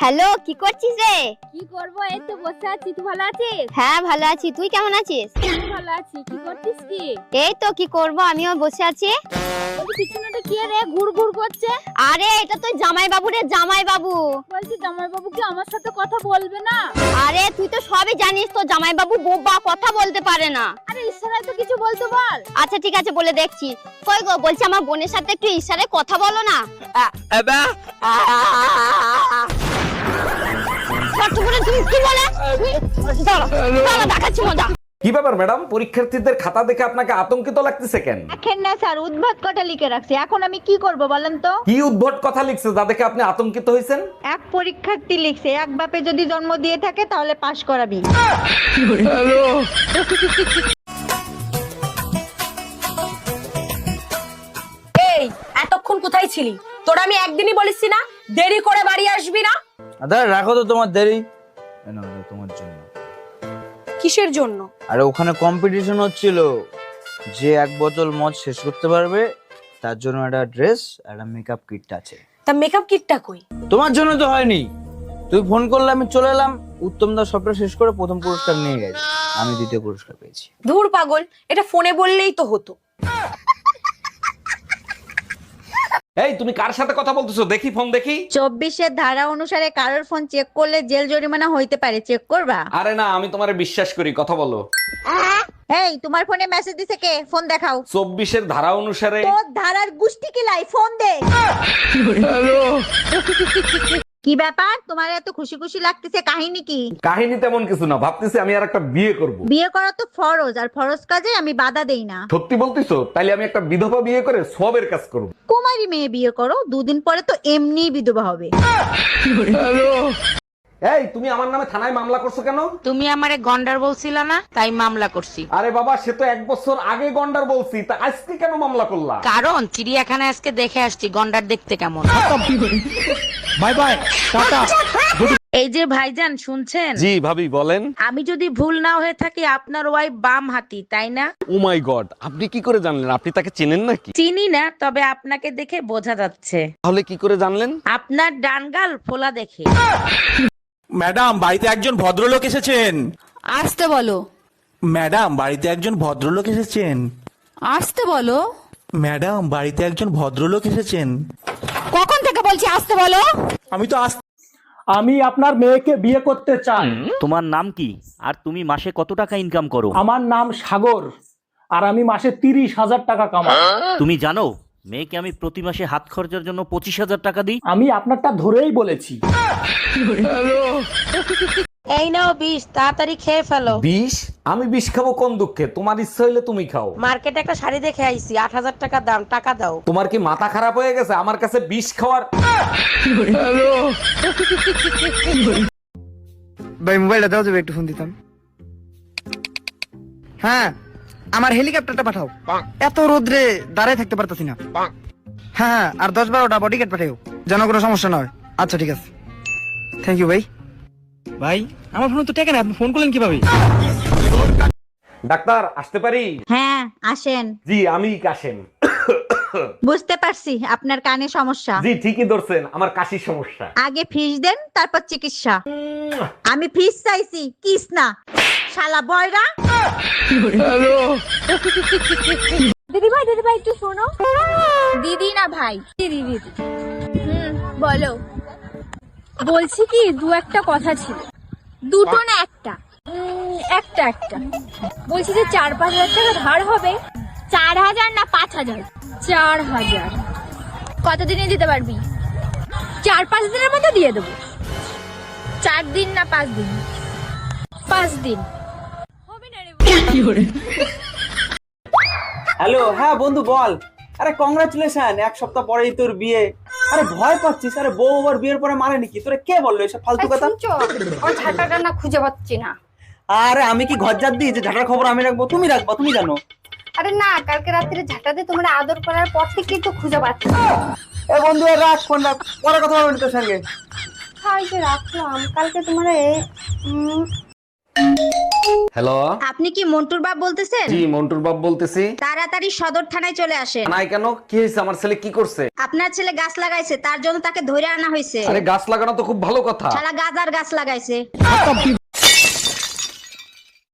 Hello, কি করছিস রে? কি করবো, এই তো বসে আছি। তুই ভালো আছিস? হ্যাঁ ভালো আছি, তুই কেমন আছিস? আমি ভালো আছি। কি করছিস কি? এই তো কি করব, আমিও বসে আছি। বলছি পিছনেটা কি রে ঘুর ঘুর করছে? আরে এটা তো জামাই বাবু রে, জামাই বাবু। বলছি জামাই বাবু কি আমার সাথে কথা বলবে না? আরে তুই তো সবই জানিস, তো জামাই বাবু বোবা, কথা বলতে পারে না। আরে ইশারায় তো কিছু বলতে বল। আচ্ছা ঠিক আছে, বলে দেখছি। কই গো, বলছি আমার বোনের সাথে একটু ইশারায় কথা বলো না। তুমি কি বলে? দাঁড়া, দেখাচ্ছি মজা। কি ব্যাপার ম্যাডাম, পরীক্ষার্থীদের খাতা দেখে আপনাকে আতঙ্কিত লাগতেছে কেন? দেখেন না স্যার, উদ্ভট কথা লিখে রাখছি। এখন আমি কি করব বলেন তো? কি উদ্ভট কথা লিখছে যা দেখে আপনি আতঙ্কিত হয়েছেন? এক পরীক্ষার্থী লিখছে, এক বাপে যদি জন্ম দিয়ে থাকে তাহলে পাশ করাবি। এই এতক্ষণ কোথায় ছিলি? তোর আমি একদিনই বলেছি না দেরি করে বাড়ি আসবি না? আরে রাখো তো তোমার দেরি। না তোমার জন্য। কিসের জন্য? আরে ওখানে কম্পিটিশন হচ্ছিল, যে এক বোতল মদ শেষ করতে পারবে তার জন্য একটা ড্রেস আর একটা মেকআপ কিট আছে। তা মেকআপ কিটটা কই? তোমার জন্য তো হয়নি, তুই ফোন করলে আমি চলে এলাম। উত্তম দা সবটা শেষ করে প্রথম পুরস্কার নিয়ে গেছে, আমি দ্বিতীয় পুরস্কার পেয়েছি। ধুর পাগল, এটা ফোনে বললেই তো হতো। এই তুমি কার সাথে কথা বলতেছো? দেখি ফোন দেখি। 24-এর ধারা অনুসারে কারোর ফোন চেক করলে জেল জরিমানা হইতে পারে, চেক করবা? আরে না, আমি তোমারে বিশ্বাস করি, কথা বলো। এই তোমার ফোনে মেসেজ দিছে কে? ফোন দেখাও। 24-এর ধারা অনুসারে। তোর ধারার গুষ্টি কি লাই, ফোন দে। কি ব্যাপার, তোমার এত খুশি খুশি লাগতেছে, কাহিনী কি? কাহিনী তেমন কিছু না, ভাবতেছি আমি আর একটা বিয়ে করব। বিয়ে করা তো ফরজ, আর ফরজ কাজে আমি বাধা দেই না। সত্যি বলতিছো? তাইলে আমি একটা বিধবা বিয়ে করে সবের কাজ করব। কুমারী মেয়ে বিয়ে করো, দুদিন পরে তো এমনিই বিধবা হবে। এই তুমি আমার নামে থানায় মামলা করছো কেন? তুমি আমারে গন্ডার বলছিলা না, তাই মামলা করছি। আরে বাবা, সে তো 1 বছর আগে গন্ডার বলছি, তা আজকে কেন মামলা করলা? কারণ চিড়িয়াখানায় আজকে দেখে আসছি গন্ডার দেখতে কেমন। Bye bye, tata. এই যে ভাইজান শুনছেন? জি ভাবি বলেন। আমি যদি ভুল না হয়ে থাকি আপনার ওয়াইফ বাম হাতি, তাই না? ও মাই গড, আপনি কি করে জানলেন? আপনি তাকে চেনেন নাকি? চিনি না, তবে আপনাকে দেখে বোঝা যাচ্ছে। তাহলে কি করে জানলেন? আপনার ডানগাল ফোলা দেখে। ম্যাডাম, বাড়িতে একজন ভদ্রলোক এসেছেন। আসতে বলো। ম্যাডাম, বাড়িতে একজন ভদ্রলোক এসেছেন। আসতে বলো। ম্যাডাম, বাড়িতে একজন ভদ্রলোক এসেছেন। কখন থেকে বলছি আসতে বলো? আমি তো আমি আপনার মেয়েকে বিয়ে করতে চাই। তোমার নাম কি, আর তুমি মাসে কত টাকা ইনকাম করো? আমার নাম সাগর, আর আমি মাসে 30,000 টাকা কামাই। তুমি জানো মেয়েকে আমি প্রতি মাসে হাত খরচার জন্য 25,000 টাকা দিই। আমি আপনারটা ধরেই বলেছি। এই নাও 20, তাড়াতাড়ি খেয়ে ফেলো। 20? আমি 20 খাবো কোন দুঃখে? তোমার ইচ্ছা হইলে তুমি খাও। মার্কেটে একটা শাড়ি দেখে আইছি, 8,000 টাকা দাম, টাকা দাও। তোমার কি মাথা খারাপ হয়ে গেছে? আমার কাছে 20 খাওয়ার। ভাই মোবাইলটা দাও, যাবে একটু ফোন দিতাম। হ্যাঁ, আমার হেলিকপ্টারটা পাঠাও। এত রোদ্রে দাঁড়ায় থাকতে পারতাছি না। হ্যাঁ, আর 10-12টা বডিগার্ড পাঠাও, যেন কোনো সমস্যা না হয়। আচ্ছা ঠিক আছে, থ্যাংক ইউ ভাই। ভাই আমার ফোন তো টেকে না, আপনি ফোন করলেন কিভাবে? ডাক্তার, আসতে পারি? হ্যাঁ আসেন। জি, আমি কাশেম। বুঝতে পারছি আপনার কানে সমস্যা। জি ঠিকই ধরছেন, আমার কাশির সমস্যা। আগে ফিস দেন, তারপর চিকিৎসা। আমি ফিস চাইছি, কিস না, শালা বয়রা। দিদি ভাই একটু শোনো। দিদি না ভাই, দিদি দিদি। বলো। বলছি কি, দু একটা কথা ছিল। দুটো না একটা? একটা। বলছি যে 4-5 হাজার টাকা ধার হবে। 4,000 না 5,000? 4,000। কতদিনে দিতে পারবি? 4-5 দিনের মধ্যে দিয়ে দেবো। 4 দিন না 5 দিন? 5 দিন হবে না রে। হ্যালো, হ্যাঁ বন্ধু বল। আরে কংগ্রাচুলেশন, 1 সপ্তাহ পরেই তোর বিয়ে। আরে ভয় পাচ্ছিস? আরে বউ আবার বিয়ের পরে মানে নাকি? তোরে কে বললো এসব ফালতু কথা? ওই ঝাঁটাটা না খুঁজে পাচ্ছি না। আরে আমি কি ঘরজাত দিই যে ঝাঁটার খবর আমি রাখবো? তুমি রাখবা, তুমি জানো। আরে না, কালকে রাত্রে ঝাঁটাতে তোমরা আদর করার পর থেকে তো খুঁজে পাচ্ছি না। এ বন্ধু, রাখ ফোন, রাখ, পরে কথা বলবো তোর সঙ্গে। হাই যে রাখলাম, কালকে তোমরা হ্যালো, আপনি কি মন্টুর বাপ বলতেছেন? জি মন্টুর বাপ বলতেছি। তাড়াতাড়ি সদর থানায় চলে আসেন। নাই কেন, কি হয়েছে? আমার ছেলে কি করছে? আপনার ছেলে গাছ লাগাইছে, তার জন্য তাকে ধরে আনা হয়েছে। আরে গাছ লাগানো তো খুব ভালো কথা। সারা গাছ আর গাছ লাগাইছে।